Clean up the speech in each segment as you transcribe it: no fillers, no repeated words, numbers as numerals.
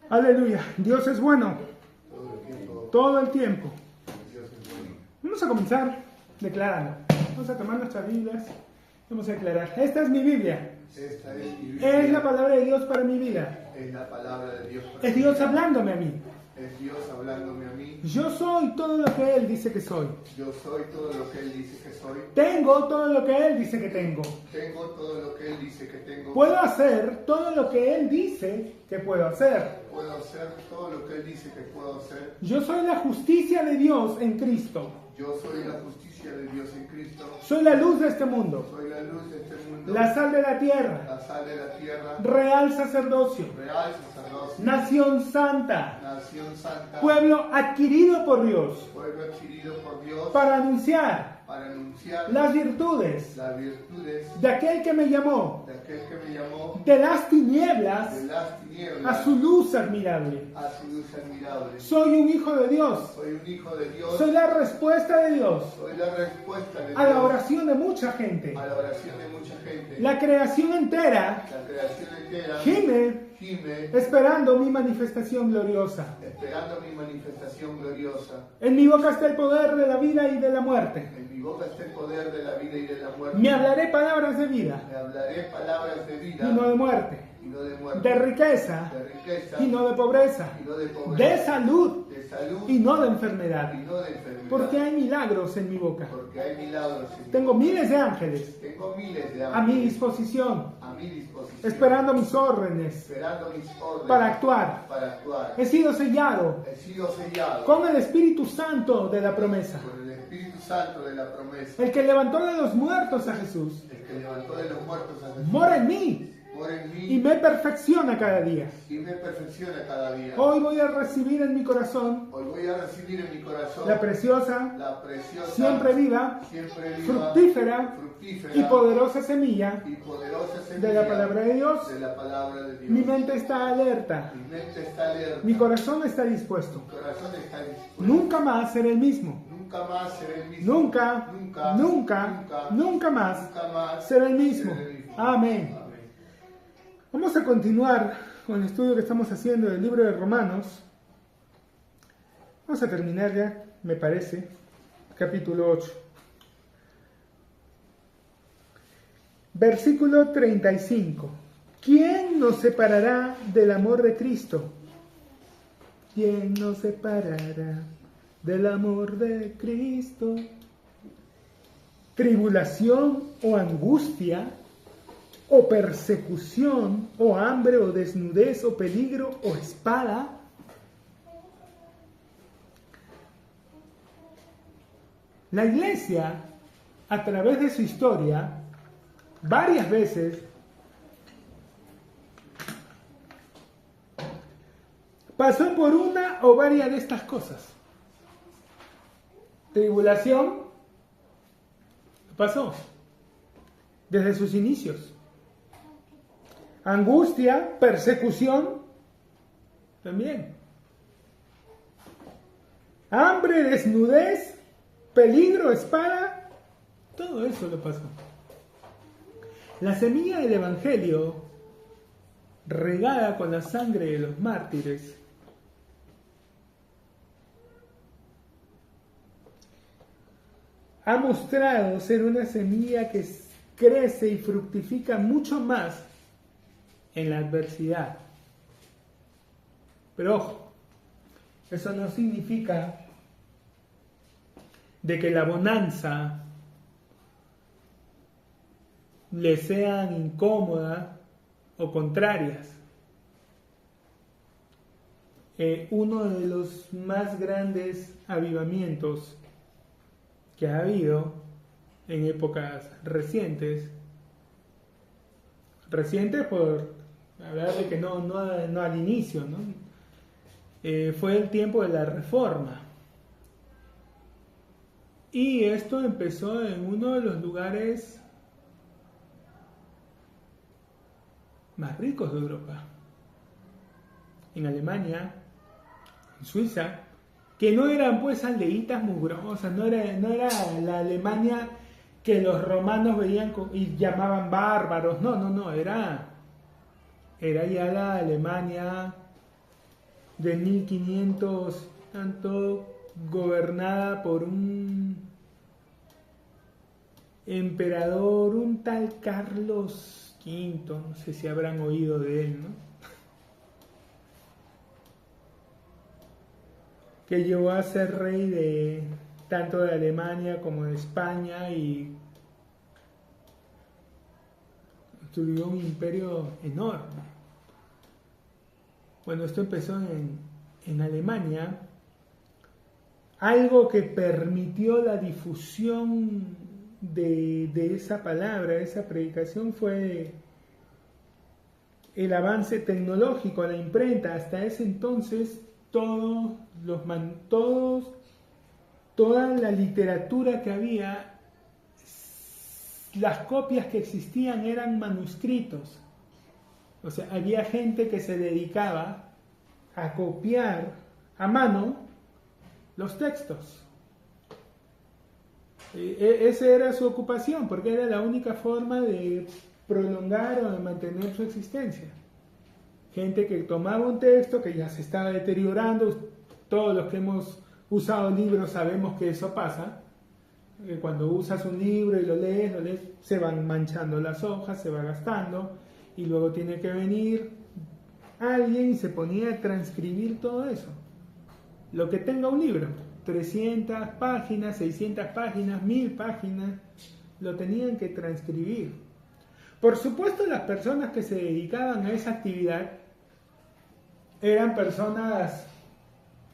Aleluya. Dios es bueno. Todo el tiempo. Dios es bueno. Vamos a comenzar declarando. Vamos a tomar nuestras Biblias. Vamos a declarar. Esta es mi Biblia. Esta es mi Biblia. Es la palabra de Dios para mi vida. Es la palabra de Dios para Es mi Dios vida. hablándome a mí. Es Dios hablándome a mí. Yo soy todo lo que Él dice que soy. Yo soy todo lo que Él dice que soy. Tengo todo lo que Él dice que tengo. Tengo todo lo que Él dice que tengo. Puedo hacer todo lo que Él dice que puedo hacer. Puedo hacer todo lo que Él dice que puedo hacer. Yo soy la justicia de Dios en Cristo. Yo soy la justicia de Dios en Cristo. Soy la luz de este mundo. Soy la luz de este mundo. La sal de la tierra. La sal de la tierra. Real sacerdocio. Real sacerdocio. Nación santa. Nación santa. Pueblo adquirido por Dios. Pueblo adquirido por Dios. Para anunciar Para anunciar las virtudes las virtudes de aquel que me llamó de aquel que me llamó de las tinieblas de las tinieblas a su luz admirable. a su luz admirable. Soy un hijo de Dios. Soy un hijo de Dios. Soy la respuesta de Dios Soy la respuesta de a la Dios oración de mucha gente. a la oración de mucha gente. La creación entera La creación entera gime gime esperando mi manifestación gloriosa. esperando mi manifestación gloriosa. En mi boca está el poder de la vida y de la muerte. En mi boca está el poder de la vida y de la muerte. Me hablaré palabras de vida Me hablaré palabras de vida y no de muerte, y no de muerte. de riqueza De riqueza y no de pobreza, y no de pobreza. de salud De salud y no de enfermedad, y no de enfermedad. porque hay milagros en mi boca. Porque hay milagros en mi Tengo boca. miles de ángeles Tengo miles de a mi ángeles disposición, a mi disposición, esperando mis órdenes esperando mis órdenes para actuar. para actuar. He sido sellado He sido sellado con el Espíritu Santo de la promesa. con el Espíritu Santo de la promesa. El que levantó de los muertos a Jesús El que levantó de los muertos a Jesús mora en mí mora en y mí me perfecciona cada día. y me perfecciona cada día. Hoy voy a recibir en mi corazón Hoy voy a recibir en mi corazón la preciosa, la preciosa, siempre viva, siempre viva, fructífera fructífera y poderosa semilla y poderosa de semilla la palabra de Dios. de la palabra de Dios. Mi mente está alerta, Mi mente está alerta. mi corazón está dispuesto. Mi corazón está dispuesto. Nunca más seré el mismo. Nunca más seré el mismo. Nunca, Nunca, nunca, nunca más nunca más seré el mismo. seré el mismo. Amén. Amén. Vamos a continuar con el estudio que estamos haciendo del libro de Romanos. Vamos a terminar ya, me parece, capítulo 8. Versículo 35. ¿Quién nos separará del amor de Cristo? ¿Quién nos separará del amor de Cristo? ¿Tribulación o angustia? ¿O persecución? ¿O hambre? ¿O desnudez? ¿O peligro? ¿O espada? La iglesia, a través de su historia, varias veces pasó por una o varias de estas cosas. Tribulación pasó desde sus inicios. Angustia, persecución también. Hambre, desnudez, peligro, espada, todo eso lo pasó. La semilla del Evangelio, regada con la sangre de los mártires, ha mostrado ser una semilla que crece y fructifica mucho más en la adversidad. Pero ojo, eso no significa de que la bonanza le sean incómodas o contrarias. Uno de los más grandes avivamientos que ha habido en épocas recientes por hablar de que no al inicio, ¿no? Fue el tiempo de la Reforma. Y esto empezó en uno de los lugares más ricos de Europa, en Alemania, en Suiza, que no eran pues aldeitas mugrosas, no era la Alemania que los romanos veían y llamaban bárbaros, no, era ya la Alemania de 1500, tanto gobernada por un emperador, un tal Carlos V, no sé si habrán oído de él, ¿no? Que llegó a ser rey de tanto de Alemania como de España y construyó un imperio enorme. Bueno, esto empezó en Alemania. Algo que permitió la difusión de esa palabra, esa predicación, fue el avance tecnológico, la imprenta. Hasta ese entonces, toda la literatura que había, las copias que existían eran manuscritos. O sea, había gente que se dedicaba a copiar a mano los textos. Esa era su ocupación, porque era la única forma de prolongar o de mantener su existencia. Gente que tomaba un texto que ya se estaba deteriorando. Todos los que hemos usado libros sabemos que eso pasa. Cuando usas un libro y lo lees, se van manchando las hojas, se va gastando, y luego tiene que venir alguien y se ponía a transcribir todo eso. Lo que tenga un libro, 300 páginas, 600 páginas, 1000 páginas, lo tenían que transcribir. Por supuesto, las personas que se dedicaban a esa actividad eran personas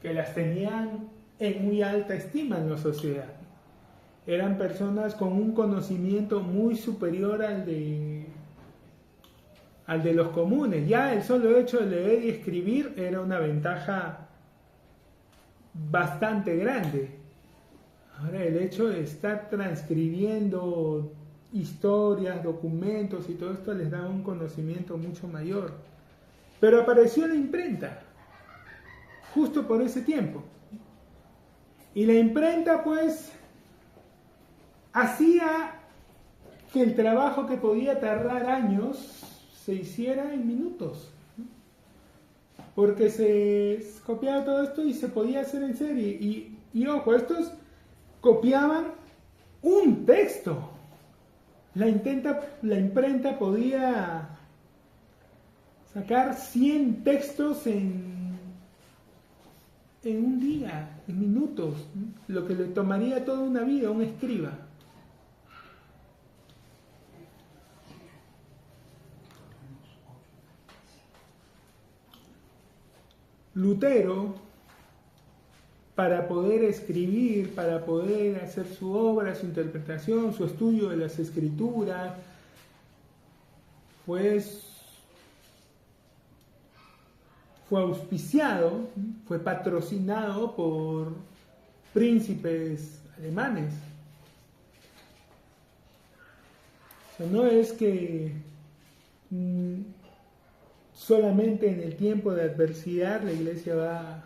que las tenían en muy alta estima en la sociedad. Eran personas con un conocimiento muy superior al de los comunes. Ya el solo hecho de leer y escribir era una ventaja bastante grande. Ahora, el hecho de estar transcribiendo historias, documentos y todo esto les daba un conocimiento mucho mayor. Pero apareció la imprenta justo por ese tiempo. Y la imprenta, pues, hacía que el trabajo que podía tardar años se hiciera en minutos, porque se copiaba todo esto y se podía hacer en serie. Y ojo, estos copiaban un texto. La imprenta podía sacar 100 textos en un día, en minutos, lo que le tomaría toda una vida a un escriba. Lutero, para poder escribir, para poder hacer su obra, su interpretación, su estudio de las escrituras, pues fue auspiciado, fue patrocinado por príncipes alemanes. O sea, no es que solamente en el tiempo de adversidad la iglesia va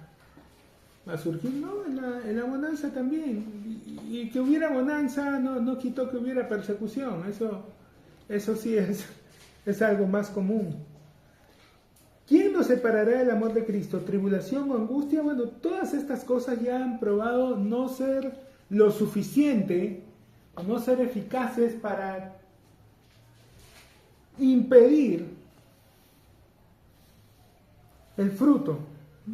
a surgir, no, en la bonanza también. Y que hubiera bonanza no quitó que hubiera persecución. Eso sí es algo más común. ¿Quién nos separará del amor de Cristo? ¿Tribulación o angustia? Bueno, todas estas cosas ya han probado no ser lo suficiente, o no ser eficaces para impedir el fruto,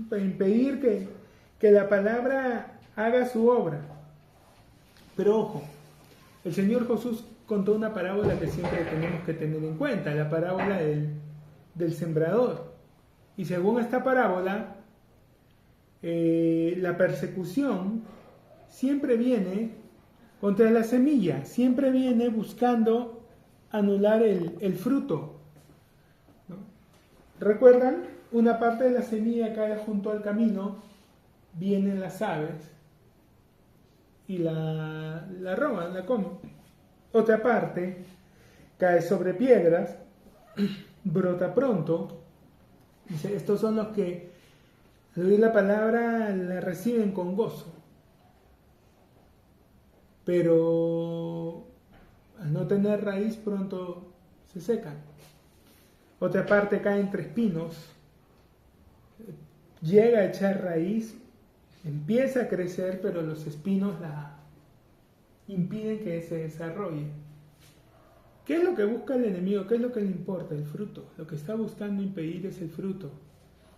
para impedir que la palabra haga su obra. Pero ojo, el Señor Jesús contó una parábola que siempre tenemos que tener en cuenta, la parábola del sembrador. Y según esta parábola, la persecución siempre viene contra la semilla, siempre viene buscando anular el fruto, ¿no? ¿Recuerdan? Una parte de la semilla cae junto al camino, vienen las aves y la roban, la comen. Otra parte cae sobre piedras, brota pronto. Dice, estos son los que, al oír la palabra, la reciben con gozo. Pero al no tener raíz, pronto se secan. Otra parte cae entre espinos, llega a echar raíz, empieza a crecer, pero los espinos la impiden que se desarrolle. ¿Qué es lo que busca el enemigo? ¿Qué es lo que le importa? El fruto. Lo que está buscando impedir es el fruto.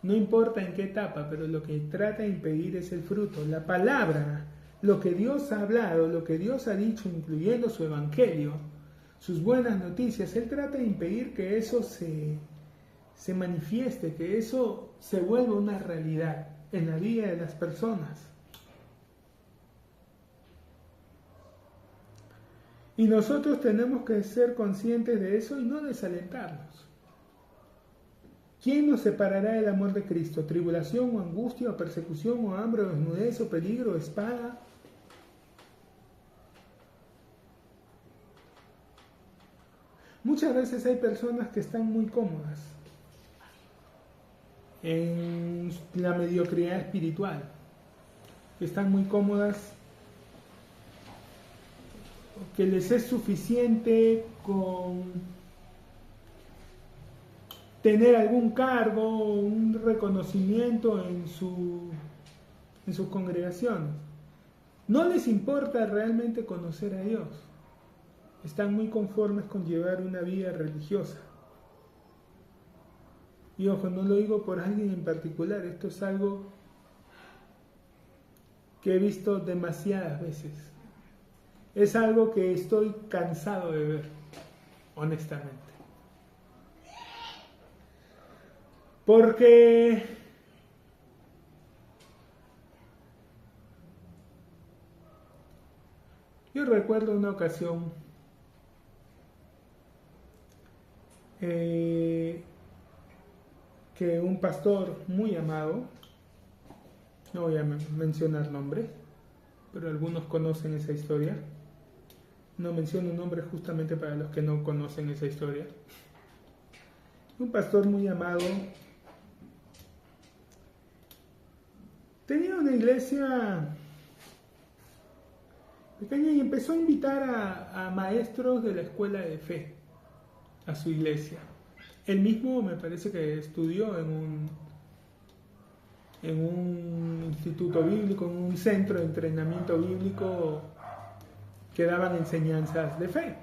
No importa en qué etapa, pero lo que trata de impedir es el fruto. La palabra, lo que Dios ha hablado, lo que Dios ha dicho, incluyendo su evangelio, sus buenas noticias, Él trata de impedir que eso se manifieste, que eso se vuelva una realidad en la vida de las personas. Y nosotros tenemos que ser conscientes de eso y no desalentarnos. ¿Quién nos separará del amor de Cristo? ¿Tribulación o angustia o persecución o hambre o desnudez o peligro o espada? Muchas veces hay personas que están muy cómodas en la mediocridad espiritual, que están muy cómodas, que les es suficiente con tener algún cargo, un reconocimiento en sus congregaciones. No les importa realmente conocer a Dios. Están muy conformes con llevar una vida religiosa. Y ojo, no lo digo por alguien en particular, esto es algo que he visto demasiadas veces. Es algo que estoy cansado de ver, honestamente. Porque yo recuerdo una ocasión que un pastor muy amado, no voy a mencionar nombres, pero algunos conocen esa historia. No menciono nombres justamente para los que no conocen esa historia. Un pastor muy amado tenía una iglesia pequeña y empezó a invitar a maestros de la escuela de fe a su iglesia. Él mismo me parece que estudió en un instituto bíblico, en un centro de entrenamiento bíblico que daban enseñanzas de fe.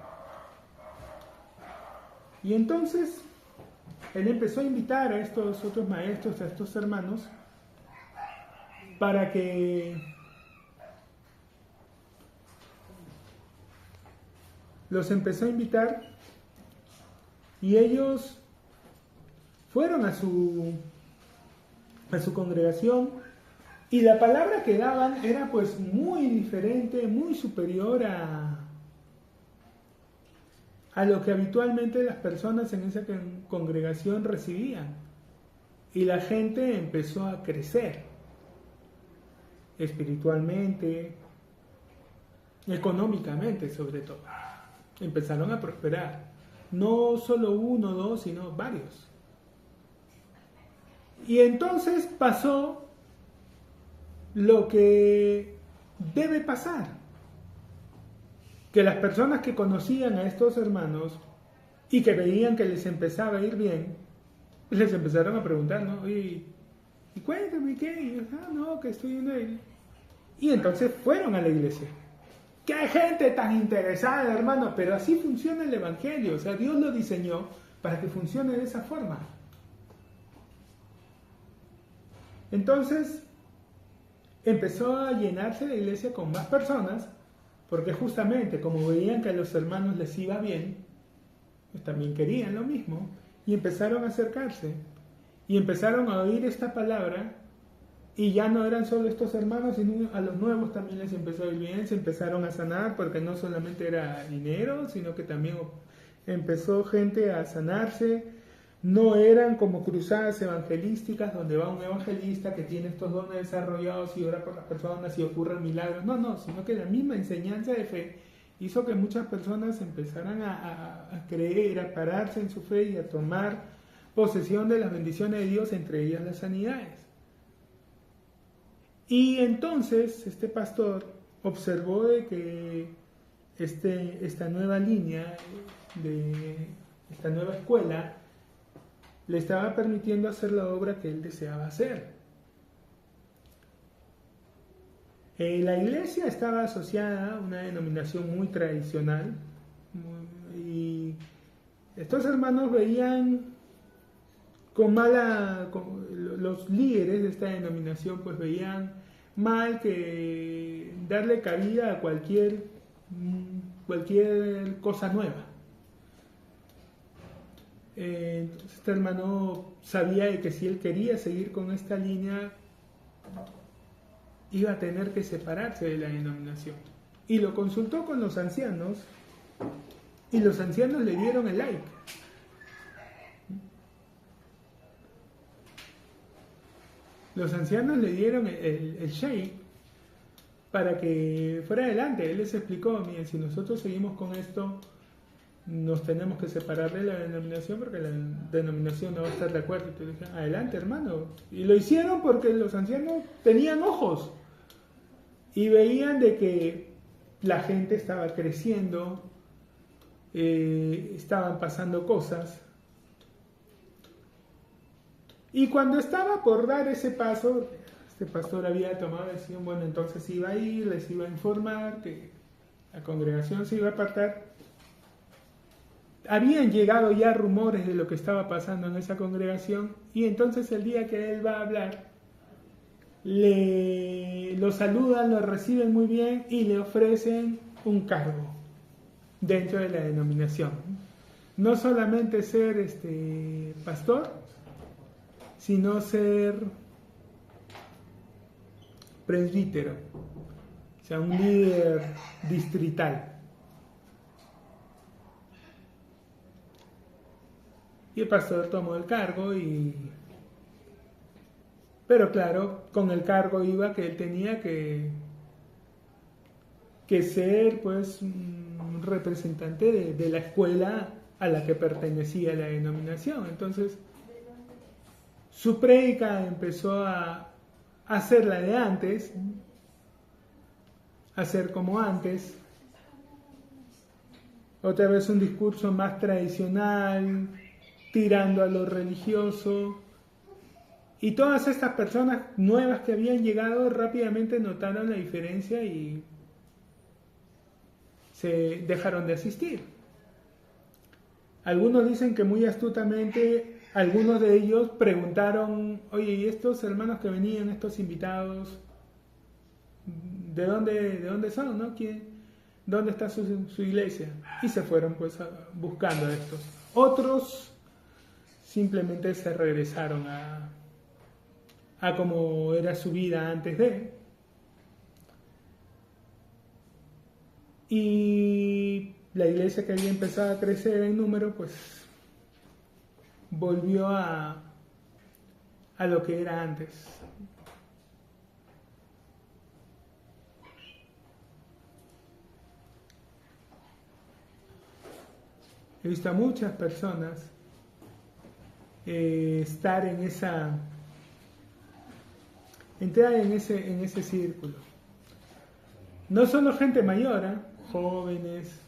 Y entonces él empezó a invitar a estos otros maestros, a estos hermanos, para que los empezó a invitar y ellos fueron a su congregación y la palabra que daban era pues muy diferente, muy superior a lo que habitualmente las personas en esa congregación recibían. Y la gente empezó a crecer espiritualmente, económicamente sobre todo. Empezaron a prosperar. No solo uno, dos, sino varios. Y entonces pasó lo que debe pasar. Que las personas que conocían a estos hermanos y que veían que les empezaba a ir bien, les empezaron a preguntar, ¿no? Y cuéntame, ¿qué? Y yo, no, que estoy en él. Y entonces fueron a la iglesia. ¡Qué gente tan interesada, hermano! Pero así funciona el evangelio. O sea, Dios lo diseñó para que funcione de esa forma. Entonces, empezó a llenarse la iglesia con más personas, porque justamente como veían que a los hermanos les iba bien, pues también querían lo mismo, y empezaron a acercarse, y empezaron a oír esta palabra, y ya no eran solo estos hermanos, sino a los nuevos también les empezó a ir bien, se empezaron a sanar, porque no solamente era dinero, sino que también empezó gente a sanarse. No eran como cruzadas evangelísticas donde va un evangelista que tiene estos dones desarrollados y ora por las personas y ocurren milagros. No, sino que la misma enseñanza de fe hizo que muchas personas empezaran a creer, a pararse en su fe y a tomar posesión de las bendiciones de Dios, entre ellas las sanidades. Y entonces este pastor observó de que esta nueva línea, de esta nueva escuela, le estaba permitiendo hacer la obra que él deseaba hacer. La iglesia estaba asociada a una denominación muy tradicional y estos hermanos veían los líderes de esta denominación pues veían mal que darle cabida a cualquier cosa nueva. Entonces este hermano sabía de que si él quería seguir con esta línea iba a tener que separarse de la denominación. Y lo consultó con los ancianos y los ancianos le dieron el like. Los ancianos le dieron el shake para que fuera adelante. Él les explicó, miren, si nosotros seguimos con esto, nos tenemos que separar de la denominación porque la denominación no va a estar de acuerdo. Y te dije, adelante, hermano. Y lo hicieron porque los ancianos tenían ojos y veían de que la gente estaba creciendo, estaban pasando cosas. Y cuando estaba por dar ese paso, este pastor había tomado la decisión, bueno, entonces iba a ir, les iba a informar que la congregación se iba a apartar. Habían llegado ya rumores de lo que estaba pasando en esa congregación y entonces el día que él va a hablar, lo saludan, lo reciben muy bien y le ofrecen un cargo dentro de la denominación. No solamente ser pastor, sino ser presbítero, o sea, un líder distrital. Y el pastor tomó el cargo pero claro, con el cargo iba que él tenía que ser pues un representante de la escuela a la que pertenecía la denominación. Entonces su prédica empezó a hacer la de antes, a ser como antes, otra vez un discurso más tradicional, tirando a lo religioso, y todas estas personas nuevas que habían llegado rápidamente notaron la diferencia y se dejaron de asistir. Algunos dicen que muy astutamente algunos de ellos preguntaron, oye, ¿y estos hermanos que venían, estos invitados, de dónde son? ¿No? ¿Dónde está su iglesia? Y se fueron pues buscando a estos. Otros simplemente se regresaron a como era su vida antes de. Y la iglesia que había empezado a crecer en número, pues volvió a lo que era antes. He visto a muchas personas estar entrar en ese círculo. No solo gente mayor, jóvenes.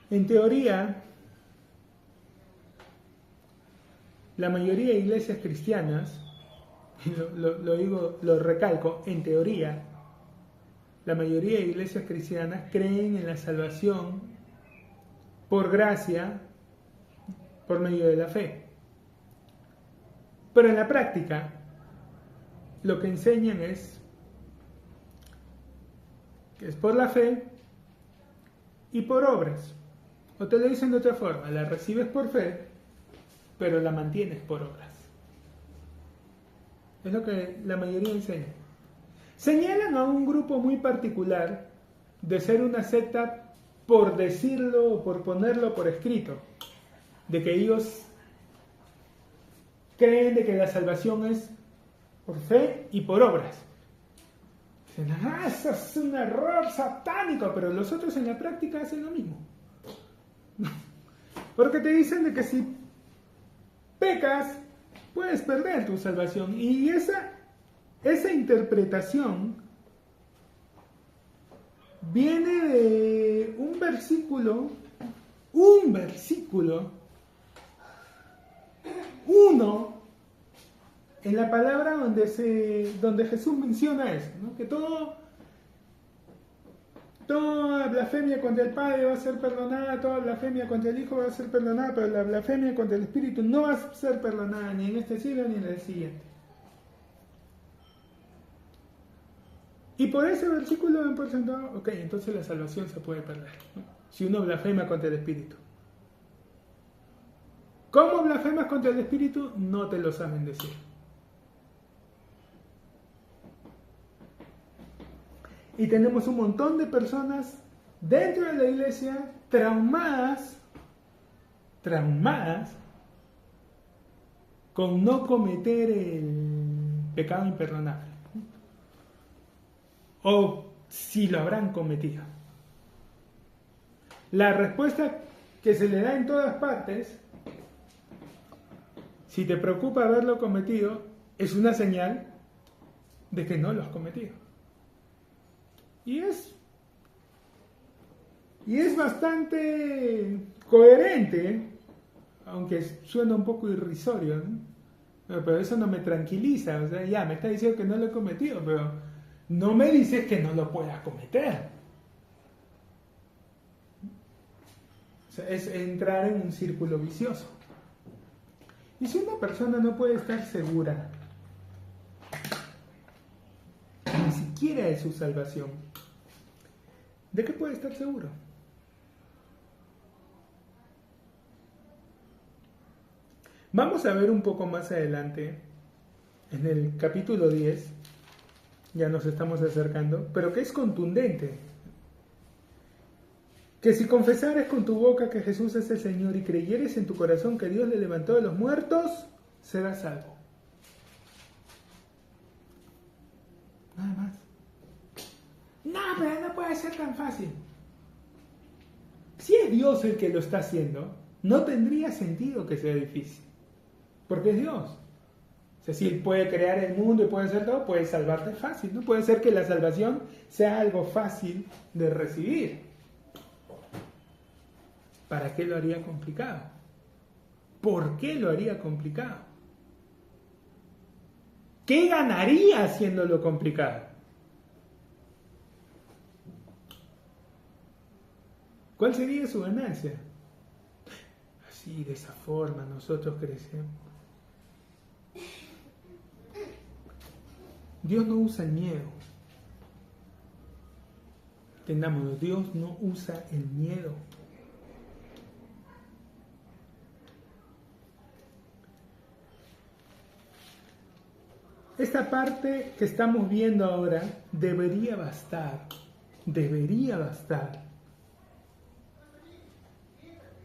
En teoría, la mayoría de iglesias cristianas, y lo recalco, en teoría, la mayoría de iglesias cristianas creen en la salvación por gracia, por medio de la fe. Pero en la práctica, lo que enseñan es que es por la fe y por obras. O te lo dicen de otra forma, la recibes por fe, pero la mantienes por obras. Es lo que la mayoría enseña. Señalan a un grupo muy particular de ser una secta por decirlo o por ponerlo por escrito, de que ellos creen de que la salvación es por fe y por obras. Dicen, eso es un error satánico, pero los otros en la práctica hacen lo mismo. Porque te dicen de que si pecas, puedes perder tu salvación. Y esa interpretación viene de un versículo un versículo, uno, en la palabra donde Jesús menciona eso, ¿no? Que toda blasfemia contra el Padre va a ser perdonada, toda blasfemia contra el Hijo va a ser perdonada, pero la blasfemia contra el Espíritu no va a ser perdonada ni en este siglo ni en el siguiente. Y por ese versículo han presentado, ok, entonces la salvación se puede perder, ¿no? Si uno blasfema contra el Espíritu. ¿Cómo blasfemas contra el Espíritu? No te lo saben decir. Y tenemos un montón de personas dentro de la iglesia traumadas con no cometer el pecado imperdonable. O si lo habrán cometido. La respuesta que se le da en todas partes, si te preocupa haberlo cometido, es una señal de que no lo has cometido. Y es bastante coherente, aunque suena un poco irrisorio, ¿no? Pero eso no me tranquiliza. O sea, ya me está diciendo que no lo he cometido, pero no me dices que no lo puedas cometer. O sea, es entrar en un círculo vicioso. Y si una persona no puede estar segura ni siquiera de su salvación, ¿de qué puede estar seguro? Vamos a ver un poco más adelante, en el capítulo 10, ya nos estamos acercando, pero que es contundente. Que si confesares con tu boca que Jesús es el Señor y creyeres en tu corazón que Dios le levantó de los muertos, serás salvo. Nada más. No, pero no puede ser tan fácil. Si es Dios el que lo está haciendo, no tendría sentido que sea difícil. Porque es Dios. O sea, si Él puede crear el mundo y puede hacer todo, puede salvarte fácil. No puede ser que la salvación sea algo fácil de recibir. ¿Para qué lo haría complicado? ¿Por qué lo haría complicado? ¿Qué ganaría haciéndolo complicado? ¿Cuál sería su ganancia? Así, de esa forma, nosotros crecemos. Dios no usa el miedo. Entendámoslo, Dios no usa el miedo. Esta parte que estamos viendo ahora debería bastar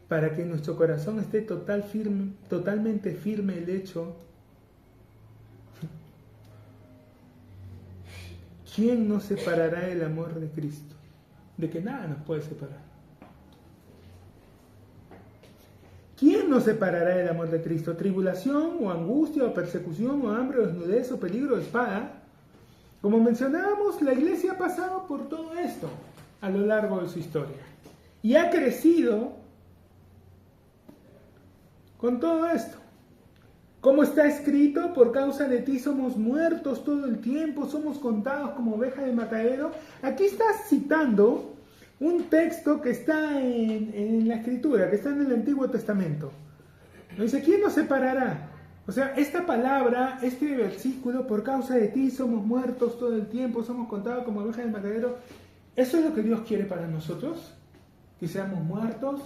para que en nuestro corazón esté totalmente firme el hecho: ¿quién nos separará del amor de Cristo? De que nada nos puede separar. ¿Quién nos separará del amor de Cristo? ¿Tribulación, o angustia, o persecución, o hambre, o desnudez, o peligro, o espada? Como mencionábamos, la iglesia ha pasado por todo esto a lo largo de su historia. Y ha crecido con todo esto. Como está escrito, por causa de ti somos muertos todo el tiempo, somos contados como ovejas de matadero. Aquí está citando un texto que está en la Escritura, que está en el Antiguo Testamento. Dice, ¿quién nos separará? O sea, esta palabra, este versículo, por causa de ti somos muertos todo el tiempo, somos contados como ovejas de matadero. ¿Eso es lo que Dios quiere para nosotros? ¿Que seamos muertos?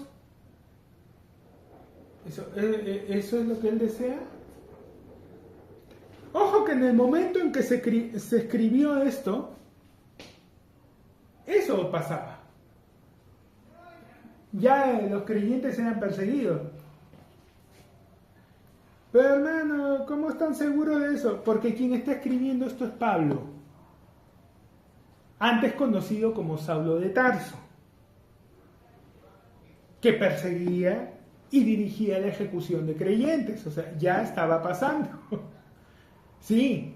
¿Eso es lo que Él desea? Ojo que en el momento en que se escribió esto, eso pasaba. Ya los creyentes eran perseguidos. Pero hermano, ¿cómo están seguros de eso? Porque quien está escribiendo esto es Pablo, antes conocido como Saulo de Tarso, que perseguía y dirigía la ejecución de creyentes. O sea, ya estaba pasando. Sí,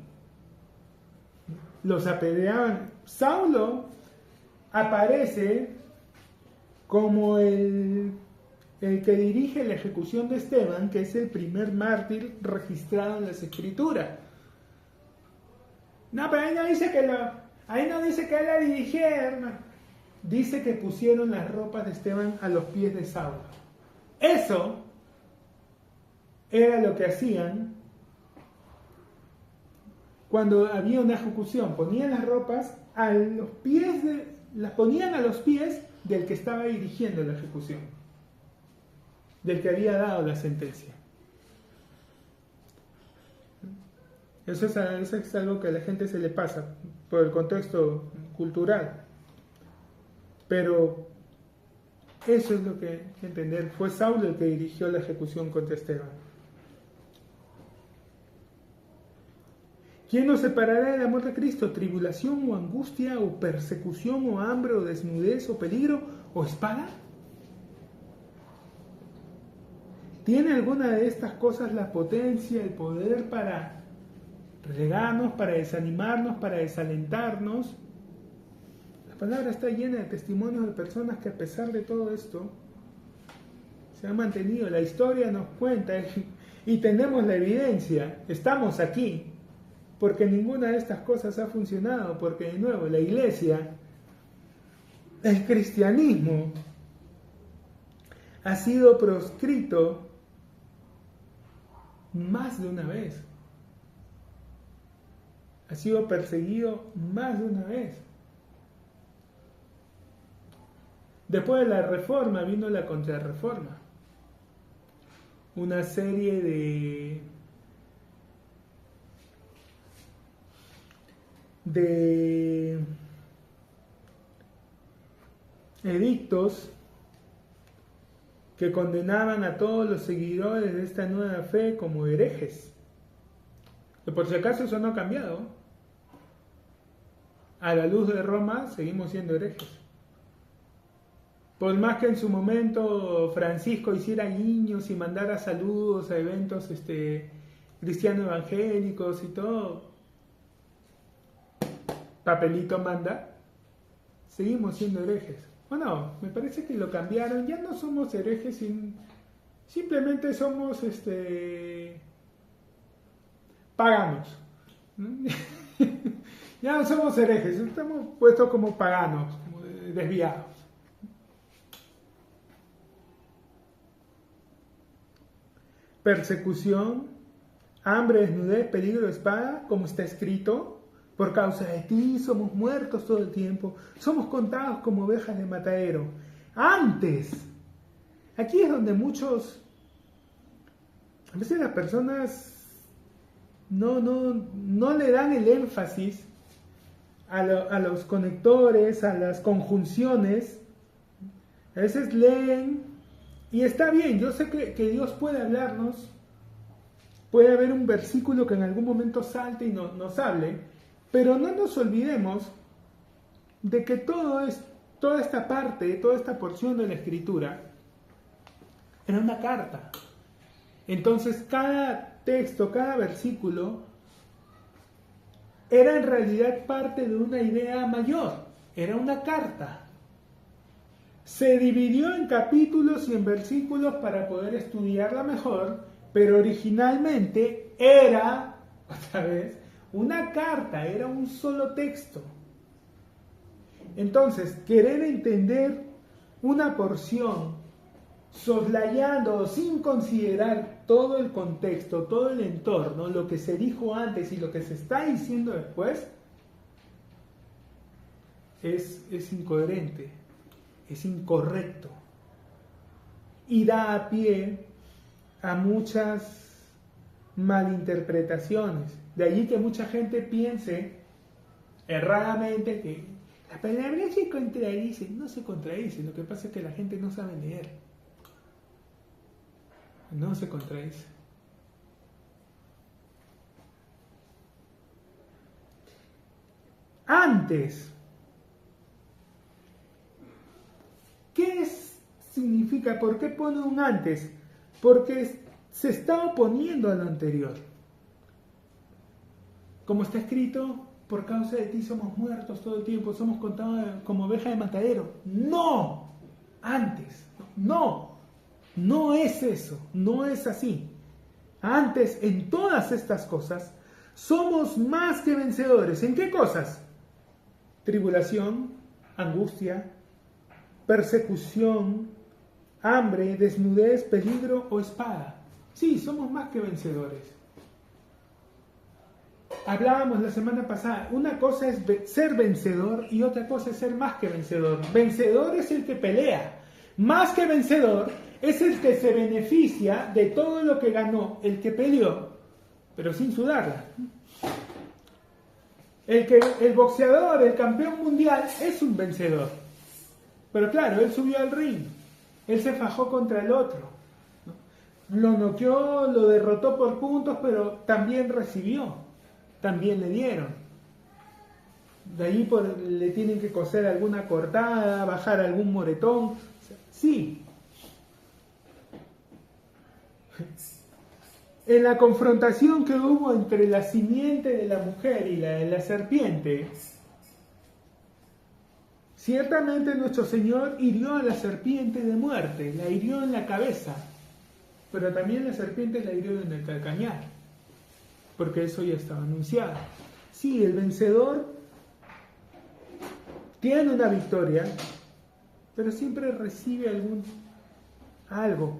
los apedreaban. Saulo aparece como el el que dirige la ejecución de Esteban, que es el primer mártir registrado en las Escrituras. No, pero ahí no dice que él la dirigiera, hermano. Dice que pusieron las ropas de Esteban a los pies de Saulo. Eso era lo que hacían cuando había una ejecución. Ponían las ropas a los pies las ponían a los pies del que estaba dirigiendo la ejecución, del que había dado la sentencia. Eso es algo que a la gente se le pasa por el contexto cultural. Pero eso es lo que hay que entender. Fue Saulo el que dirigió la ejecución contra Esteban. ¿Quién nos separará del amor de Cristo? ¿Tribulación o angustia o persecución o hambre o desnudez o peligro o espada? ¿Tiene alguna de estas cosas la potencia, el poder para relegarnos, para desanimarnos, para desalentarnos? La palabra está llena de testimonios de personas que a pesar de todo esto se han mantenido. La historia nos cuenta y tenemos la evidencia. Estamos aquí porque ninguna de estas cosas ha funcionado, porque de nuevo la iglesia, el cristianismo, ha sido proscrito más de una vez. Ha sido perseguido más de una vez. Después de la Reforma vino la Contrarreforma. Una serie de edictos que condenaban a todos los seguidores de esta nueva fe como herejes. Que por si acaso eso no ha cambiado. A la luz de Roma seguimos siendo herejes. Por más que en su momento Francisco hiciera guiños y mandara saludos a eventos cristianos evangélicos y todo, papelito manda, seguimos siendo herejes. Bueno, me parece que lo cambiaron, ya no somos herejes, simplemente somos paganos. Ya no somos herejes, estamos puestos como paganos, como desviados. Persecución, hambre, desnudez, peligro, espada, como está escrito. Por causa de ti somos muertos todo el tiempo, somos contados como ovejas de matadero. Antes, aquí es donde a veces las personas no le dan el énfasis a los conectores, a las conjunciones. A veces leen, y está bien, yo sé que Dios puede hablarnos, puede haber un versículo que en algún momento salte y nos hable, pero no nos olvidemos de que toda esta parte, toda esta porción de la Escritura era una carta. Entonces cada texto, cada versículo era en realidad parte de una idea mayor, era una carta. Se dividió en capítulos y en versículos para poder estudiarla mejor, pero originalmente era, otra vez, una carta, era un solo texto. Entonces, querer entender una porción soslayando, sin considerar todo el contexto, todo el entorno, lo que se dijo antes y lo que se está diciendo después, es incoherente, es incorrecto y da pie a muchas malinterpretaciones. De allí que mucha gente piense erradamente que la palabra se contradice. No se contradice, lo que pasa es que la gente no sabe leer. No se contradice. Antes, ¿qué significa? ¿Por qué pone un antes? Porque se está oponiendo a lo anterior. Como está escrito, por causa de ti somos muertos todo el tiempo, somos contados como ovejas de matadero. No, antes, no, No es eso, no es así. Antes, en todas estas cosas, somos más que vencedores. ¿En qué cosas? Tribulación, angustia, persecución, hambre, desnudez, peligro o espada. Sí, somos más que vencedores. Hablábamos la semana pasada, una cosa es ser vencedor y otra cosa es ser más que vencedor. Vencedor es el que pelea. Más que vencedor es el que se beneficia de todo lo que ganó, el que peleó, pero sin sudarla. El boxeador, el campeón mundial, es un vencedor. Pero claro, él subió al ring, él se fajó contra el otro, ¿no? Lo noqueó, lo derrotó por puntos, pero también recibió, también le dieron. De ahí le tienen que coser alguna cortada, bajar algún moretón. Sí. En la confrontación que hubo entre la simiente de la mujer y la de la serpiente, ciertamente nuestro Señor hirió a la serpiente de muerte, la hirió en la cabeza, pero también la serpiente la hirió en el calcañar, porque eso ya estaba anunciado. Sí, el vencedor tiene una victoria, pero siempre recibe algo.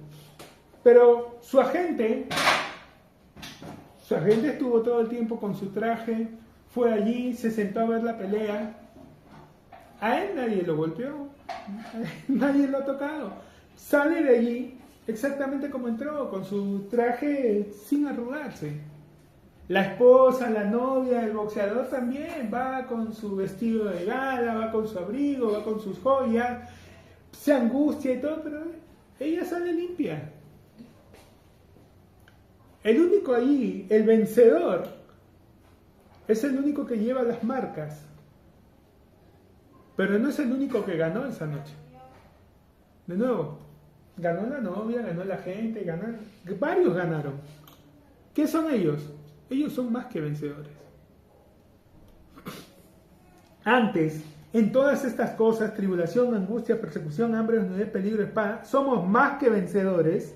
Pero su agente estuvo todo el tiempo con su traje, fue allí, se sentó a ver la pelea. A él nadie lo golpeó, nadie lo ha tocado. Sale de allí exactamente como entró, con su traje sin arrugarse. La esposa, la novia, el boxeador también va con su vestido de gala, va con su abrigo, va con sus joyas, se angustia y todo, pero ella sale limpia. El único ahí, el vencedor, es el único que lleva las marcas. Pero no es el único que ganó esa noche. De nuevo, ganó la novia, ganó la gente, varios ganaron. ¿Qué son ellos? Ellos son más que vencedores. Antes, en todas estas cosas, tribulación, angustia, persecución, hambre, desnudez, peligro, espada, somos más que vencedores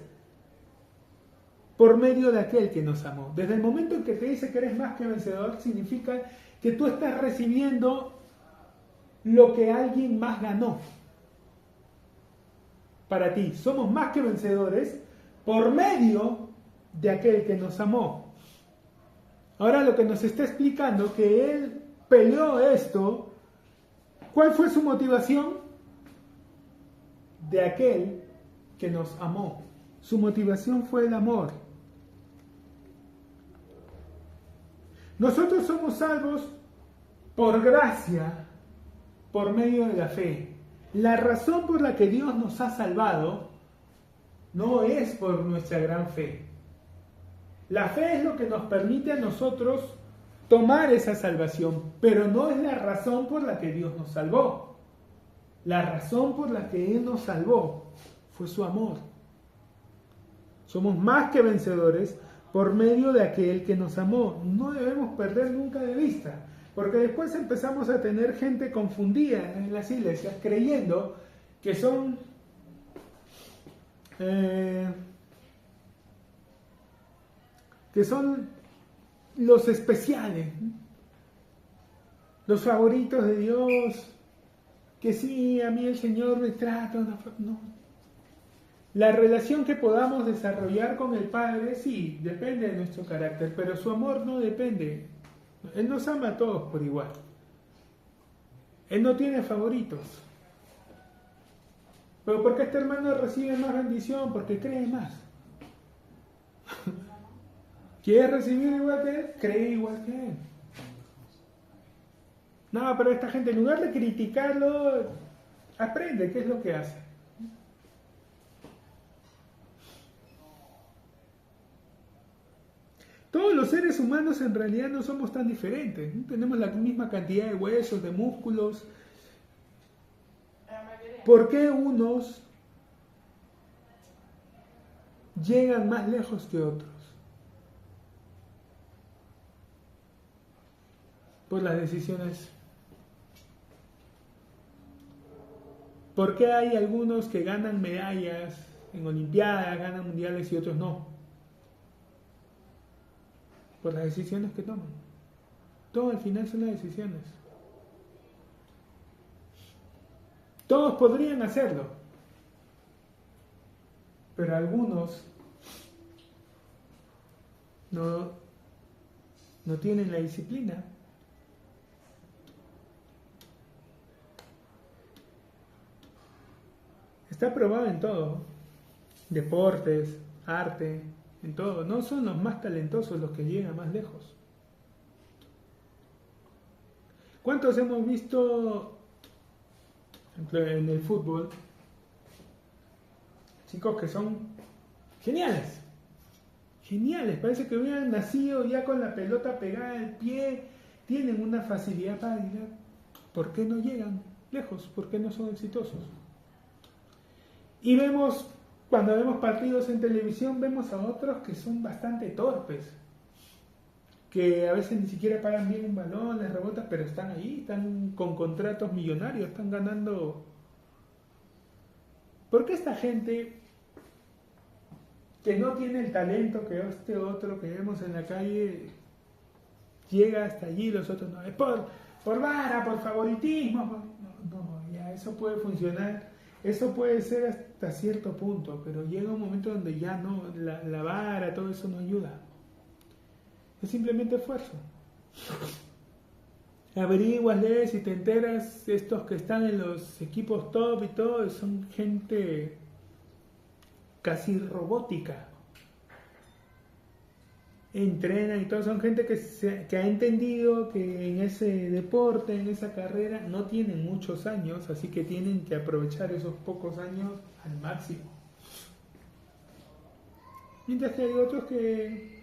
por medio de aquel que nos amó. Desde el momento en que te dice que eres más que vencedor, significa que tú estás recibiendo lo que alguien más ganó para ti. Somos más que vencedores por medio de aquel que nos amó. Ahora lo que nos está explicando que él peleó esto, ¿cuál fue su motivación? De aquel que nos amó. Su motivación fue el amor. Nosotros somos salvos por gracia, por medio de la fe. La razón por la que Dios nos ha salvado no es por nuestra gran fe. La fe es lo que nos permite a nosotros tomar esa salvación, pero no es la razón por la que Dios nos salvó. La razón por la que Él nos salvó fue su amor. Somos más que vencedores por medio de aquel que nos amó. No debemos perder nunca de vista, porque después empezamos a tener gente confundida en las iglesias creyendo que son los especiales, los favoritos de Dios, que sí, a mí el Señor me trata. No. La relación que podamos desarrollar con el Padre, sí, depende de nuestro carácter, pero su amor no depende. Él nos ama a todos por igual. Él no tiene favoritos. Pero ¿por qué este hermano recibe más bendición? Porque cree más. ¿Quieres recibir igual que él? Cree igual que él. No, pero esta gente, en lugar de criticarlo, aprende qué es lo que hace. Todos los seres humanos en realidad no somos tan diferentes. ¿No? Tenemos la misma cantidad de huesos, de músculos. ¿Por qué unos llegan más lejos que otros? Por las decisiones. ¿Por qué hay algunos que ganan medallas en Olimpiadas, ganan mundiales y otros no. Por las decisiones que toman. Todo al final son las decisiones. Todos podrían hacerlo, pero algunos no tienen la disciplina. Está probado en todo, deportes, arte, en todo. No son los más talentosos los que llegan más lejos. ¿Cuántos hemos visto en el fútbol? Chicos que son geniales. Geniales, parece que hubieran nacido ya con la pelota pegada al pie, tienen una facilidad para ir. ¿Por qué no llegan lejos? ¿Por qué no son exitosos? Y cuando vemos partidos en televisión, vemos a otros que son bastante torpes, que a veces ni siquiera paran bien un balón, les rebota, pero están ahí, están con contratos millonarios, están ganando. ¿Por qué esta gente que no tiene el talento que este otro que vemos en la calle llega hasta allí, los otros no? Es por vara, por favoritismo. No, ya eso puede funcionar, eso puede ser hasta cierto punto, pero llega un momento donde ya no, la vara, todo eso no ayuda. Es simplemente esfuerzo. Averiguas, lees y te enteras, estos que están en los equipos top y todo, son gente casi robótica. Entrenan y todo, son gente que ha entendido que en ese deporte, en esa carrera, no tienen muchos años, así que tienen que aprovechar esos pocos años al máximo. Mientras que hay otros que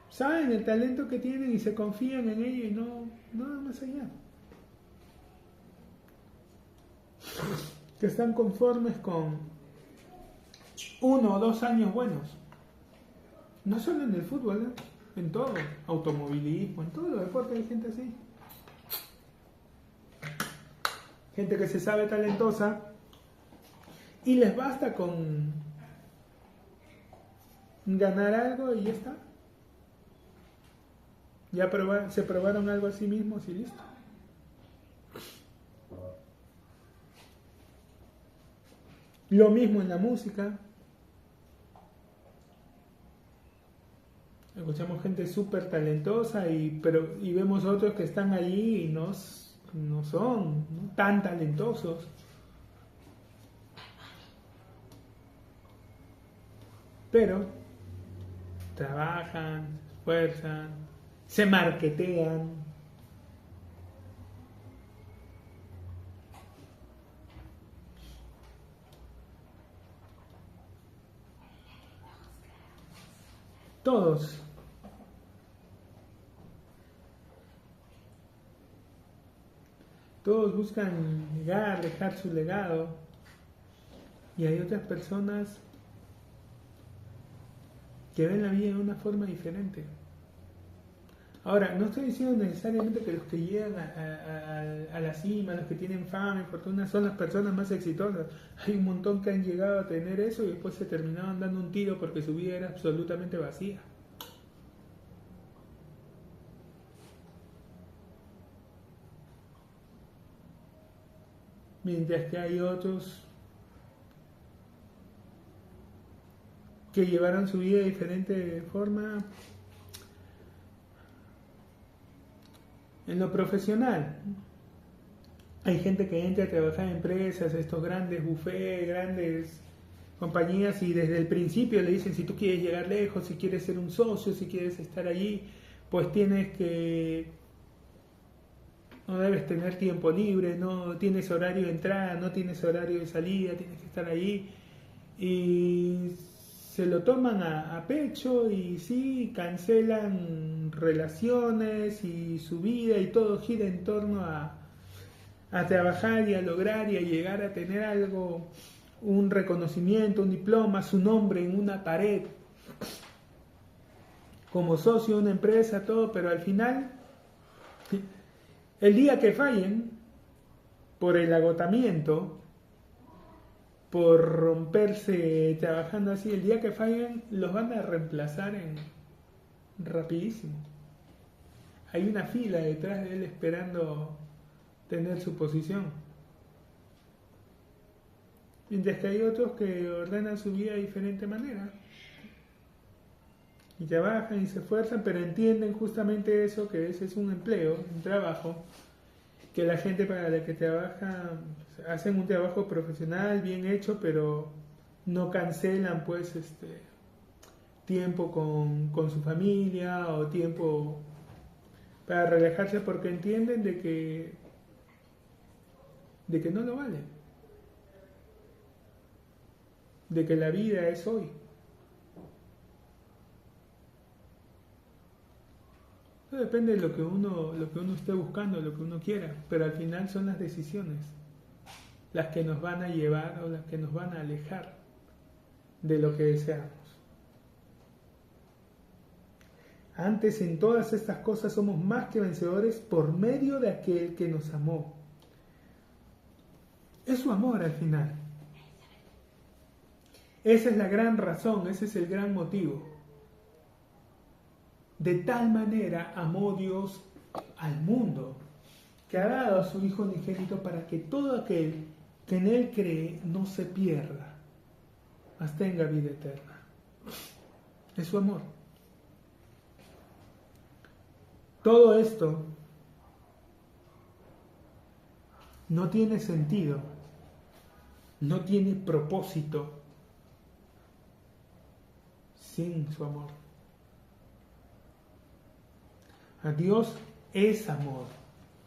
saben el talento que tienen y se confían en ello y no nada más allá. Que están conformes con 1 o 2 años buenos. No solo en el fútbol, en todo, automovilismo, en todos los deportes hay gente así. Gente que se sabe talentosa y les basta con ganar algo y ya está. Ya se probaron algo a sí mismos y listo. Lo mismo en la música. Escuchamos gente súper talentosa y vemos otros que están allí y no son tan talentosos. Pero trabajan, se esfuerzan, se marketean. Todos. Todos buscan llegar, dejar su legado. Y hay otras personas que ven la vida de una forma diferente. Ahora, no estoy diciendo necesariamente que los que llegan a la cima, los que tienen fama y fortuna, son las personas más exitosas. Hay un montón que han llegado a tener eso y después se terminaban dando un tiro porque su vida era absolutamente vacía. Mientras que hay otros que llevaron su vida de diferente forma. En lo profesional, hay gente que entra a trabajar en empresas, estos grandes buffets, grandes compañías, y desde el principio le dicen: si tú quieres llegar lejos, si quieres ser un socio, si quieres estar allí, pues no debes tener tiempo libre, no tienes horario de entrada, no tienes horario de salida, tienes que estar allí. Y se lo toman a pecho y sí, cancelan relaciones y su vida y todo gira en torno a trabajar y a lograr y a llegar a tener algo, un reconocimiento, un diploma, su nombre en una pared, como socio de una empresa, todo, pero al final, el día que fallen por el agotamiento, por romperse trabajando así. El día que fallen los van a reemplazar rapidísimo. Hay una fila detrás de él esperando tener su posición. Mientras que hay otros que ordenan su vida de diferente manera. Y trabajan y se esfuerzan, pero entienden justamente eso, que ese es un empleo, un trabajo, que la gente para la que trabaja hacen un trabajo profesional, bien hecho, pero no cancelan pues tiempo con su familia o tiempo para relajarse porque entienden de que no lo vale, de que la vida es hoy. Eso depende de lo que uno esté buscando, lo que uno quiera, pero al final son las decisiones las que nos van a llevar o las que nos van a alejar de lo que deseamos. Antes en todas estas cosas somos más que vencedores por medio de aquel que nos amó. Es su amor al final. Esa es la gran razón, ese es el gran motivo. De tal manera amó Dios al mundo, que ha dado a su Hijo unigénito para que todo aquel que en Él cree no se pierda, mas tenga vida eterna. Es su amor. Todo esto no tiene sentido, no tiene propósito sin su amor. A Dios es amor.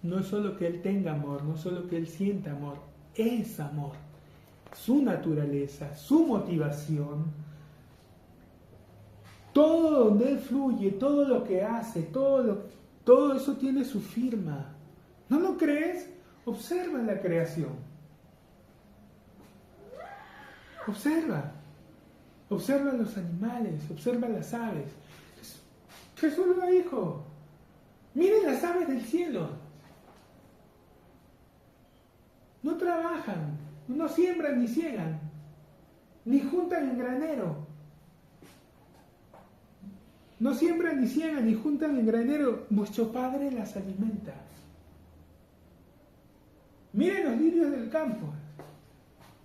No es solo que Él tenga amor, no es solo que Él sienta amor, es amor. Su naturaleza, su motivación, todo donde Él fluye, todo lo que hace, todo eso tiene su firma. ¿No lo crees? Observa la creación. Observa los animales, observa las aves. Jesús lo dijo. Miren las aves del cielo. No trabajan, no siembran ni ciegan, ni juntan en granero. No siembran ni ciegan, ni juntan en granero. Vuestro Padre las alimenta. Miren los lirios del campo.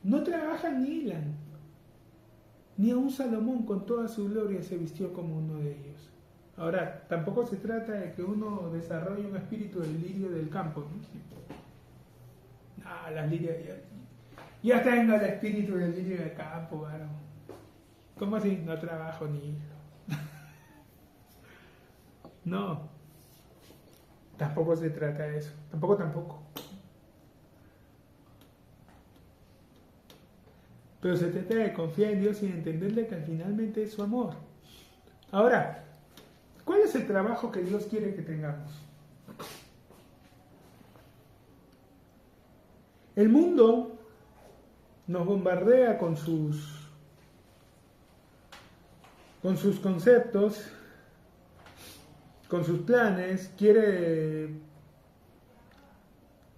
No trabajan ni hilan. Ni aun Salomón con toda su gloria se vistió como uno de ellos. Ahora, tampoco se trata de que uno desarrolle un espíritu del lirio del campo, ¿no? Ah, las lirias, ya tengo el espíritu del lirio del campo, varón. ¿Cómo así? No trabajo ni hilo. No. Tampoco se trata de eso. Tampoco. Pero se trata de confiar en Dios y de entenderle que finalmente es su amor. Ahora, ¿cuál es el trabajo que Dios quiere que tengamos? El mundo nos bombardea con sus conceptos, con sus planes, quiere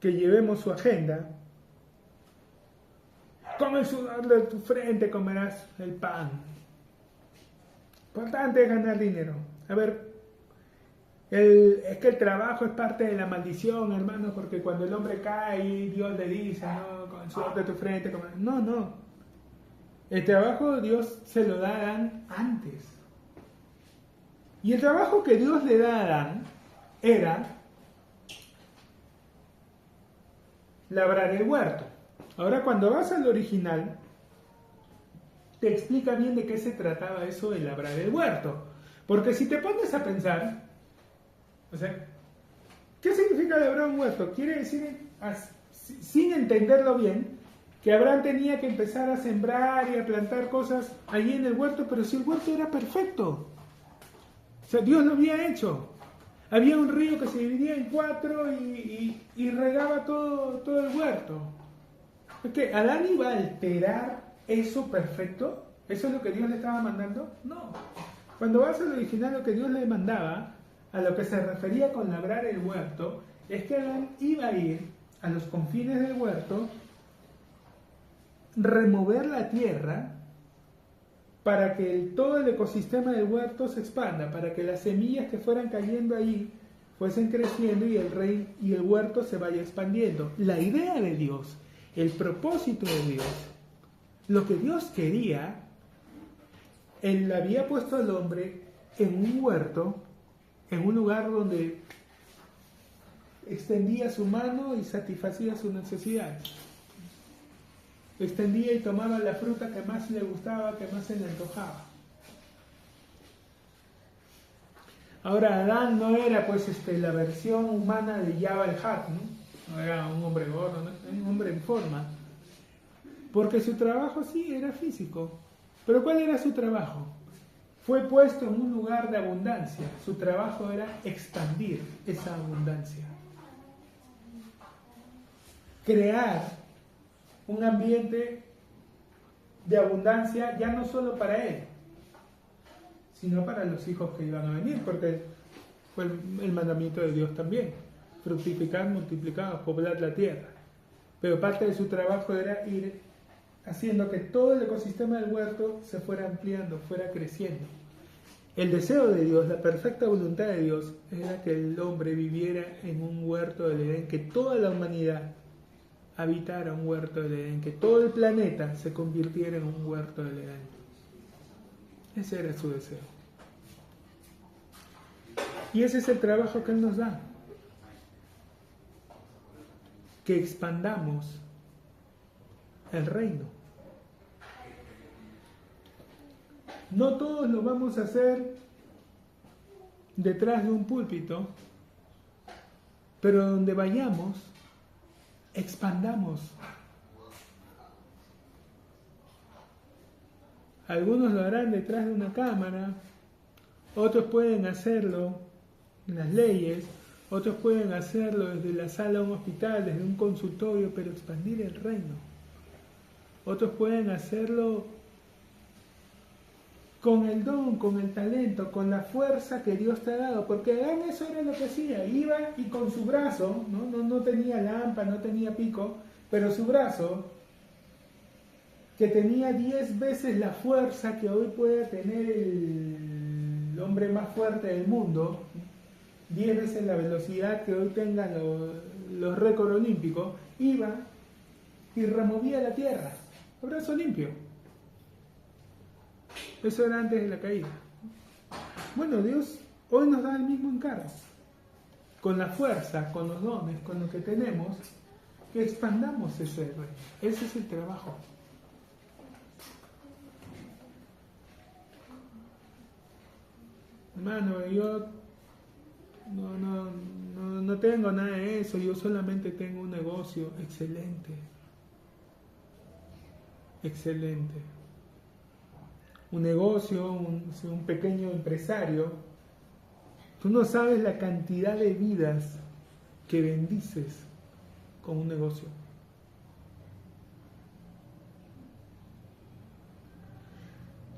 que llevemos su agenda. Con el sudor de tu frente comerás el pan. Importante es ganar dinero. A ver, es que el trabajo es parte de la maldición, hermano, porque cuando el hombre cae, Dios le dice, no, con el sudor de tu frente comerás. No. El trabajo Dios se lo da a Adán antes. Y el trabajo que Dios le da a Adán era labrar el huerto. Ahora, cuando vas al original, te explica bien de qué se trataba eso de labrar el huerto. Porque si te pones a pensar, o sea, ¿qué significa labrar un huerto? Quiere decir, sin entenderlo bien, que Abraham tenía que empezar a sembrar y a plantar cosas allí en el huerto, pero si el huerto era perfecto. O sea, Dios lo había hecho. Había un río que se dividía en 4 y regaba todo el huerto. ¿Es que Adán iba a alterar eso perfecto? ¿Eso es lo que Dios le estaba mandando? No. Cuando vas al original, lo que Dios le mandaba, a lo que se refería con labrar el huerto, es que Adán iba a ir a los confines del huerto remover la tierra para que todo el ecosistema del huerto se expanda, para que las semillas que fueran cayendo ahí fuesen creciendo y el huerto se vaya expandiendo. La idea de Dios, el propósito de Dios, lo que Dios quería, Él había puesto al hombre en un huerto, en un lugar donde extendía su mano y satisfacía sus necesidades. Extendía y tomaba la fruta que más le gustaba, que más se le antojaba. Ahora, Adán no era pues la versión humana de Jabba el Hutt, ¿no? No era un hombre gordo, ¿no? Era un hombre en forma. Porque su trabajo sí era físico. Pero ¿cuál era su trabajo? Fue puesto en un lugar de abundancia. Su trabajo era expandir esa abundancia. Crear un ambiente de abundancia ya no solo para él, sino para los hijos que iban a venir, porque fue el mandamiento de Dios también: fructificar, multiplicar, poblar la tierra. Pero parte de su trabajo era ir haciendo que todo el ecosistema del huerto se fuera ampliando, fuera creciendo. El deseo de Dios, la perfecta voluntad de Dios, era que el hombre viviera en un huerto del Edén, que toda la humanidad habitara un huerto del Edén, que todo el planeta se convirtiera en un huerto del Edén. Ese era su deseo. Y ese es el trabajo que Él nos da. Que expandamos el reino. No todos lo vamos a hacer detrás de un púlpito, pero donde vayamos, expandamos. Algunos lo harán detrás de una cámara, otros pueden hacerlo en las leyes, otros pueden hacerlo desde la sala de un hospital, desde un consultorio, pero expandir el reino. Otros pueden hacerlo con el don, con el talento, con la fuerza que Dios te ha dado, porque Adán eso era lo que hacía, iba y con su brazo, no tenía lámpara, no tenía pico, pero su brazo, que tenía 10 veces la fuerza que hoy puede tener el hombre más fuerte del mundo, 10 veces la velocidad que hoy tengan los récords olímpicos, iba y removía la tierra, a brazo limpio. Eso era antes de la caída. Bueno, Dios hoy nos da el mismo encargo. Con la fuerza, con los dones, con lo que tenemos, que expandamos ese reino. Ese es el trabajo. Hermano, yo no tengo nada de eso. Yo solamente tengo un negocio. Excelente. Excelente. Un negocio, un pequeño empresario, tú no sabes la cantidad de vidas que bendices con un negocio.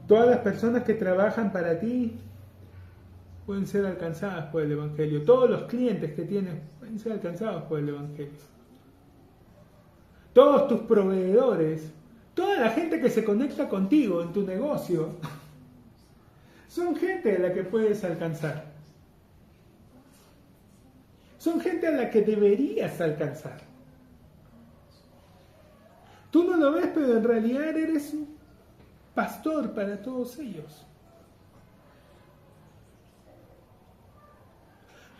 Todas las personas que trabajan para ti pueden ser alcanzadas por el Evangelio. Todos los clientes que tienes pueden ser alcanzados por el Evangelio. Todos tus proveedores, toda la gente que se conecta contigo en tu negocio, son gente a la que puedes alcanzar. Son gente a la que deberías alcanzar. Tú no lo ves, pero en realidad eres un pastor para todos ellos.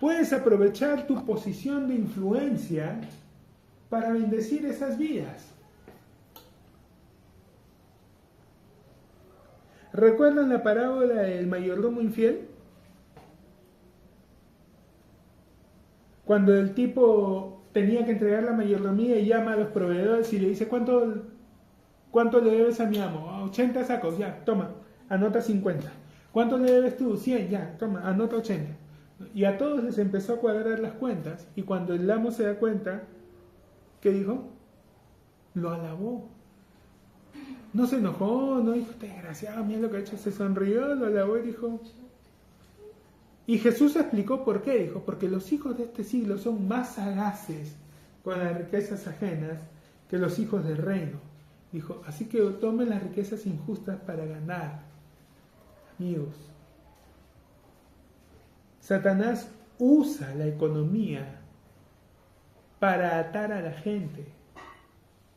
Puedes aprovechar tu posición de influencia para bendecir esas vidas. ¿Recuerdan la parábola del mayordomo infiel? Cuando el tipo tenía que entregar la mayordomía y llama a los proveedores y le dice: ¿Cuánto le debes a mi amo? 80 sacos, ya, toma, anota 50. ¿Cuánto le debes tú? 100, ya, toma, anota 80. Y a todos les empezó a cuadrar las cuentas, y cuando el amo se da cuenta, ¿qué dijo? Lo alabó. No se enojó, no dijo: desgraciado, mira lo que ha hecho. Se sonrió, lo alabó y dijo. Y Jesús explicó por qué. Dijo: porque los hijos de este siglo son más sagaces con las riquezas ajenas que los hijos del reino. Dijo, así que tomen las riquezas injustas para ganar. Amigos, Satanás usa la economía para atar a la gente.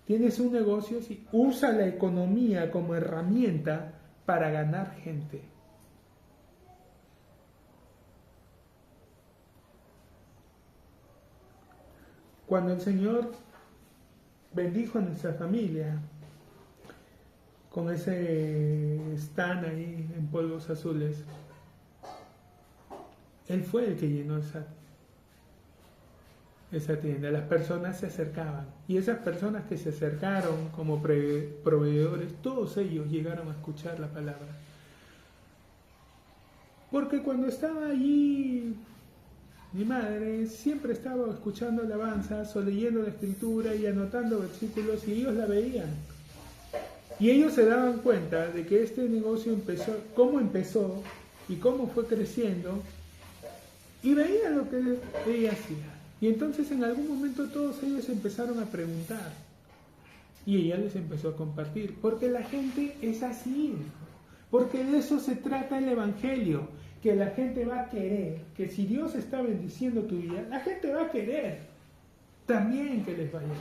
Tienes un negocio, sí, usa la economía como herramienta para ganar gente. Cuando el Señor bendijo a nuestra familia con ese stand ahí en polvos azules, Él fue el que llenó esa tienda. Las personas se acercaban y esas personas que se acercaron como proveedores, todos ellos llegaron a escuchar la palabra. Porque cuando estaba allí mi madre siempre estaba escuchando alabanzas o leyendo la escritura y anotando versículos y ellos la veían. Y ellos se daban cuenta de que este negocio empezó y cómo fue creciendo y veían lo que ella hacía. Y entonces en algún momento todos ellos empezaron a preguntar y ella les empezó a compartir. Porque la gente es así, porque de eso se trata el Evangelio. Que la gente va a querer, que si Dios está bendiciendo tu vida, la gente va a querer también que les vaya bien.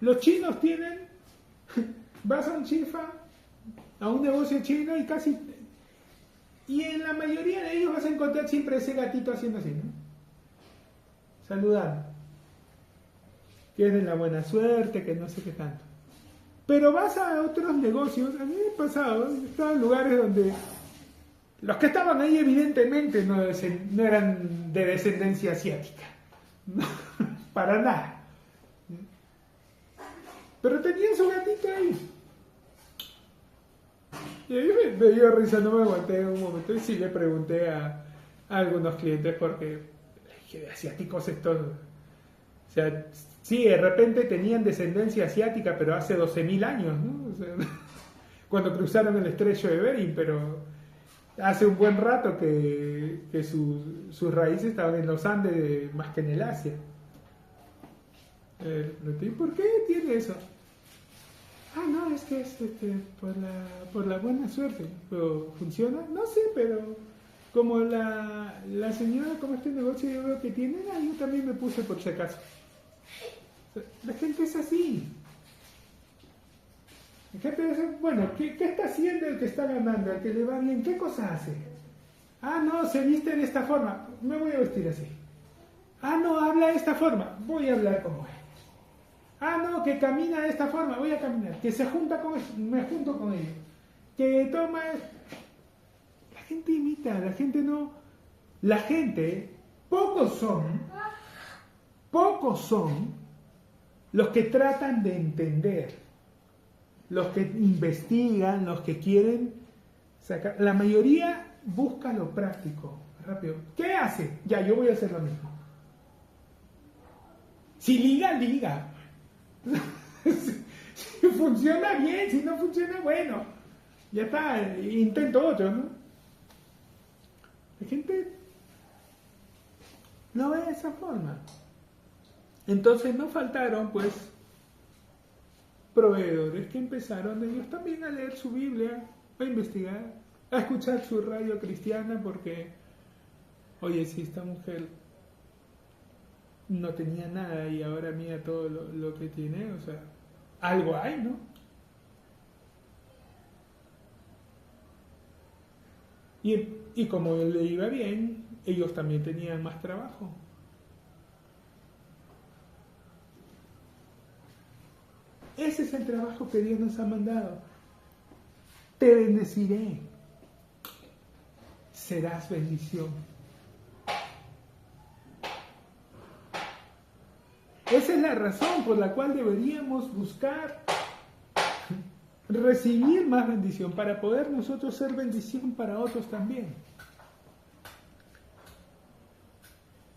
Los chinos tienen, vas a un chifa, a un negocio chino y en la mayoría de ellos vas a encontrar siempre ese gatito haciendo así, ¿no? Saludando. Que es de la buena suerte, que no sé qué tanto. Pero vas a otros negocios, a mí me ha pasado, he estado en lugares donde los que estaban ahí evidentemente no eran de descendencia asiática, para nada. Pero tenían su gatito ahí. Y a mí me dio risa, no me aguanté en un momento y sí le pregunté a algunos clientes porque le dije, de asiáticos estos. O sea, sí, de repente tenían descendencia asiática, pero hace 12.000 años, ¿no? O sea, cuando cruzaron el estrecho de Bering, pero hace un buen rato que sus raíces estaban en los Andes más que en el Asia. ¿Por qué tiene eso? Ah, no, es que es por la buena suerte. ¿Pero funciona? No sé, pero como la señora con este negocio yo veo que tiene, yo también me puse por si acaso. La gente es así. La gente dice, bueno, ¿qué está haciendo el que está ganando, el que le va bien? ¿Qué cosa hace? Ah, no, se viste de esta forma, me voy a vestir así. Ah, no, habla de esta forma, voy a hablar como él. Ah, no, que camina de esta forma, voy a caminar. Que se junta con ellos, me junto con ellos. Que toma... La gente imita, la gente no... La gente, pocos son los que tratan de entender, los que investigan, los que quieren sacar. La mayoría busca lo práctico, rápido. ¿Qué hace? Ya, yo voy a hacer lo mismo. Si liga. Si funciona bien, si no funciona, bueno. Ya está, intento otro, ¿no? La gente lo ve de esa forma. Entonces no faltaron, pues, proveedores que empezaron ellos también a leer su Biblia, a investigar, a escuchar su radio cristiana, porque, oye, si esta mujer no tenía nada y ahora mira todo lo que tiene, o sea, algo hay, ¿no? Y como le iba bien, ellos también tenían más trabajo. Ese es el trabajo que Dios nos ha mandado. Te bendeciré. Serás bendición. Esa es la razón por la cual deberíamos buscar recibir más bendición para poder nosotros ser bendición para otros también.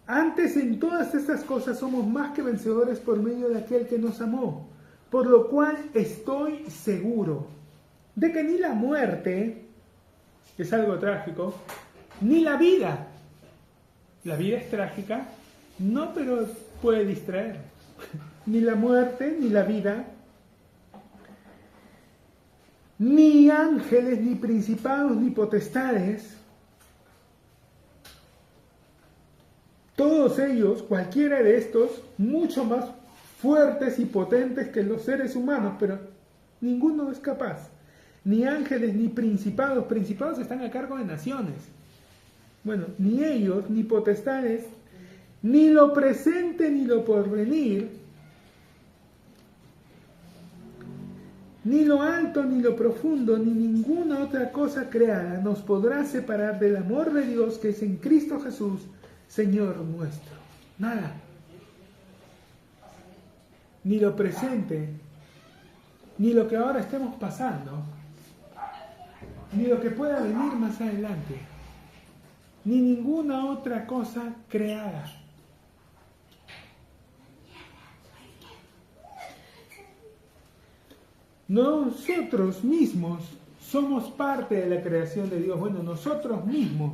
Antes en todas estas cosas somos más que vencedores por medio de aquel que nos amó. Por lo cual estoy seguro de que ni la muerte, que es algo trágico, ni la vida es trágica, no, pero puede distraer. ni la muerte, ni la vida, ni ángeles, ni principados, ni potestades. Todos ellos, cualquiera de estos, mucho más fuertes y potentes que los seres humanos, pero ninguno es capaz. Ni ángeles, ni principados. Principados están a cargo de naciones. Bueno, ni ellos, ni potestades, ni lo presente, ni lo porvenir, ni lo alto, ni lo profundo, ni ninguna otra cosa creada nos podrá separar del amor de Dios que es en Cristo Jesús, Señor nuestro. Nada. Ni lo presente, ni lo que ahora estemos pasando, ni lo que pueda venir más adelante, ni ninguna otra cosa creada. Nosotros mismos somos parte de la creación de Dios. Bueno, nosotros mismos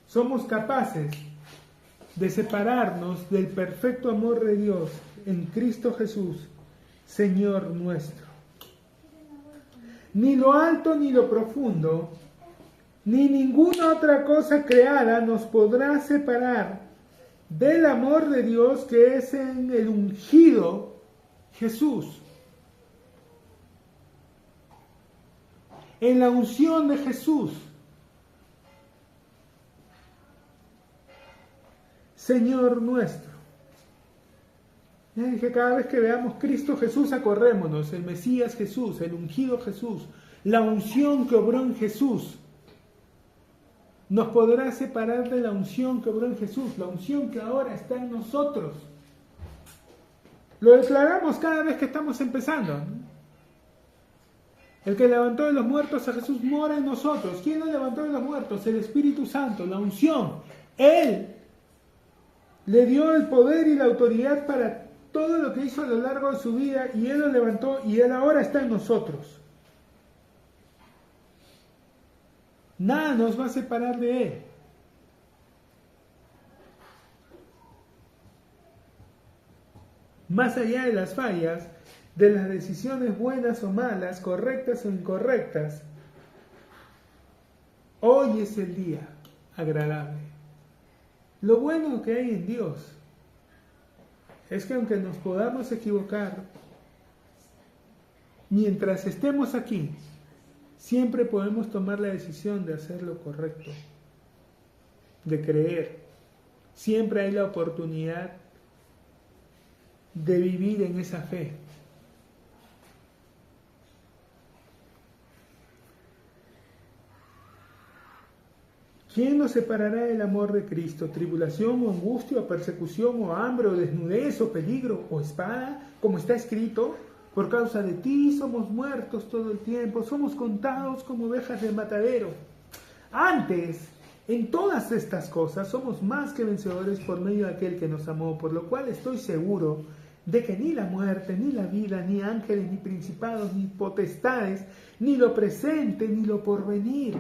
somos capaces de separarnos del perfecto amor de Dios en Cristo Jesús, Señor nuestro. Ni lo alto ni lo profundo, ni ninguna otra cosa creada nos podrá separar del amor de Dios que es en el ungido Jesús. En la unción de Jesús. Señor nuestro. Ya dije, cada vez que veamos Cristo Jesús, acordémonos, el Mesías Jesús, el ungido Jesús, la unción que obró en Jesús, nos podrá separar de la unción que obró en Jesús, la unción que ahora está en nosotros. Lo declaramos cada vez que estamos empezando, ¿no? El que levantó de los muertos a Jesús mora en nosotros. ¿Quién lo levantó de los muertos? El Espíritu Santo, la unción. Él le dio el poder y la autoridad para todo lo que hizo a lo largo de su vida, y Él lo levantó y Él ahora está en nosotros. Nada nos va a separar de Él. Más allá de las fallas, de las decisiones buenas o malas, correctas o incorrectas, hoy es el día agradable. Lo bueno que hay en Dios es que aunque nos podamos equivocar, mientras estemos aquí, siempre podemos tomar la decisión de hacer lo correcto, de creer. Siempre hay la oportunidad de vivir en esa fe. ¿Quién nos separará del amor de Cristo? ¿Tribulación o angustia o persecución o hambre o desnudez o peligro o espada? Como está escrito, por causa de ti somos muertos todo el tiempo, somos contados como ovejas de matadero. Antes, en todas estas cosas somos más que vencedores por medio de aquel que nos amó, por lo cual estoy seguro de que ni la muerte, ni la vida, ni ángeles, ni principados, ni potestades, ni lo presente, ni lo porvenir,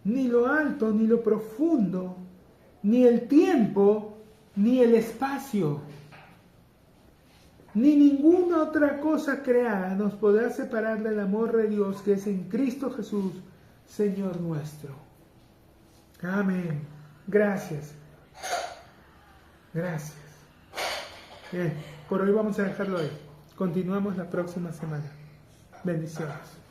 ni lo alto, ni lo profundo, ni el tiempo, ni el espacio, ni ninguna otra cosa creada nos podrá separar del amor de Dios que es en Cristo Jesús, Señor nuestro. Amén. Gracias. Gracias. Bien, por hoy vamos a dejarlo ahí. Continuamos la próxima semana. Bendiciones.